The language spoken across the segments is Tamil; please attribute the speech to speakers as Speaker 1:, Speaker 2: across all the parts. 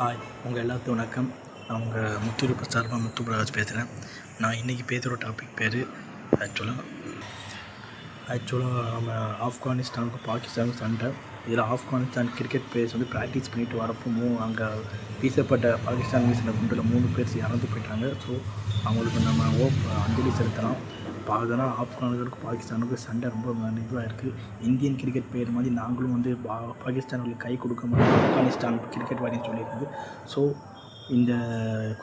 Speaker 1: ஹாய், உங்கள் எல்லாத்துக்கும் வணக்கம். நான் உங்கள் முத்துருப்பு சார்பாக முத்து பிரகாஷ் பேசுகிறேன். நான் இன்றைக்கி பேசுகிற டாபிக் பேர் ஆக்சுவலாக நம்ம ஆப்கானிஸ்தானுக்கும் பாகிஸ்தானுக்கும் சண்டை. இதில் ஆப்கானிஸ்தான் கிரிக்கெட் பிளேயர்ஸ் வந்து ப்ராக்டிஸ் பண்ணிட்டு வரப்போ அங்கே வீசப்பட்ட பாகிஸ்தான் வீசின குண்டில் 3 பேர் இறந்து போயிட்டாங்க. ஸோ அவங்களுக்கு நம்ம அஞ்சலி செலுத்தலாம். பார்த்தோன்னா ஆப்கானிஸ்தானுக்கும் பாகிஸ்தானுக்கும் சண்டை ரொம்ப இதுவாக இருக்குது. இந்தியன் கிரிக்கெட் பிளேயர் மாதிரி நாங்களும் வந்து பாகிஸ்தானுக்கு கை கொடுக்க மாட்டோம் ஆப்கானிஸ்தான் கிரிக்கெட் வாரியம் சொல்லியிருக்குது. ஸோ இந்த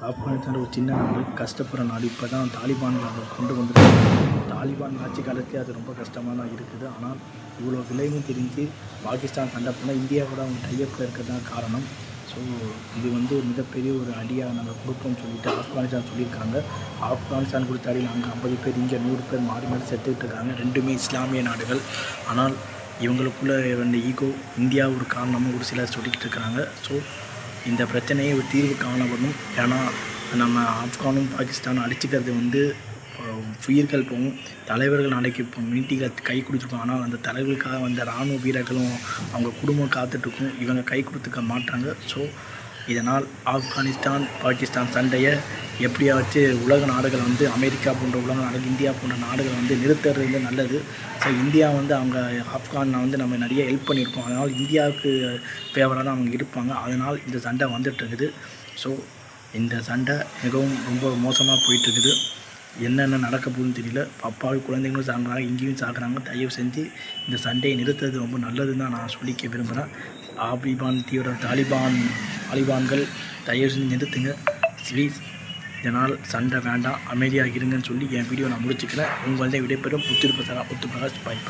Speaker 1: ஆப்கானிஸ்தான் ஒரு சின்ன நாடு, கஷ்டப்படுற நாடு. இப்போ தான் தாலிபான் கொண்டு வந்துருக்காங்க. தாலிபான் ஆட்சி காலத்தில் அது ரொம்ப கஷ்டமாக தான் இருக்குது. ஆனால் இவ்வளோ விளைவும் தெரிஞ்சு பாகிஸ்தான் சண்டை பண்ணால் இந்தியாவோட அவங்க டைப்பில் இருக்கிறது தான் காரணம். ஸோ இது வந்து மிகப்பெரிய ஒரு அடியாக நாங்கள் கொடுப்போம்னு சொல்லிட்டு ஆப்கானிஸ்தான் சொல்லியிருக்காங்க. ஆப்கானிஸ்தான் கொடுத்த அடியில் அங்கே 50 பேர், இங்கே 100 பேர் மாறி மாறி செத்துக்கிட்டு இருக்காங்க. ரெண்டுமே இஸ்லாமிய நாடுகள். ஆனால் இவங்களுக்குள்ள இந்த ஈகோ இந்தியா ஒரு காரணமாக ஒரு சிலர் சொல்லிக்கிட்டு இருக்கிறாங்க. ஸோ இந்த பிரச்சனையை ஒரு தீர்வு காணப்படணும். ஏன்னா நம்ம ஆப்கானும் பாகிஸ்தானும் அடிச்சுக்கிறது வந்து உயிர்கள் போகும். தலைவர்கள் நாளைக்கு இப்போ மீட்டிங்கில் கை கொடுத்துருக்கோம். ஆனால் அந்த தலைவர்களுக்காக வந்த இராணுவ வீரர்களும் அவங்க குடும்பம் காத்துட்ருக்கும். இவங்க கை கொடுத்துக்க மாட்டாங்க. ஸோ இதனால் ஆப்கானிஸ்தான் பாகிஸ்தான் சண்டையை எப்படியாச்சும் உலக நாடுகள் வந்து அமெரிக்கா போன்ற உலக நாடுகள், இந்தியா போன்ற நாடுகள் வந்து நிறுத்துறது வந்து நல்லது. ஸோ இந்தியா வந்து அவங்க ஆப்கானில் வந்து நம்ம நிறைய ஹெல்ப் பண்ணியிருக்கோம். அதனால் இந்தியாவுக்கு ஃபேவராக தான் அவங்க இருப்பாங்க. அதனால் இந்த சண்டை வந்துட்டுருக்குது. ஸோ இந்த சண்டை மிகவும் ரொம்ப மோசமாக போயிட்டுருக்குது. என்னென்ன நடக்க போகுதுன்னு தெரியல. அப்பாவி குழந்தைங்களும் சாகுறாங்க, இங்கேயும் சாகுறாங்க. தயவு செஞ்சு இந்த சண்டையை நிறுத்துறது ரொம்ப நல்லதுன்னு தான் நான் சொல்லிக்க விரும்புகிறேன். தாலிபான்கள் தயவு செஞ்சு நிறுத்துங்க ப்ளீஸ். இதனால் சண்டை வேண்டாம், அமைதியாக இருங்கன்னு சொல்லி என் வீடியோ நான் முடிச்சுக்கிறேன். உங்கள்கிட்ட விடைபெறும் முத்து பிரகாஷ். பாய்.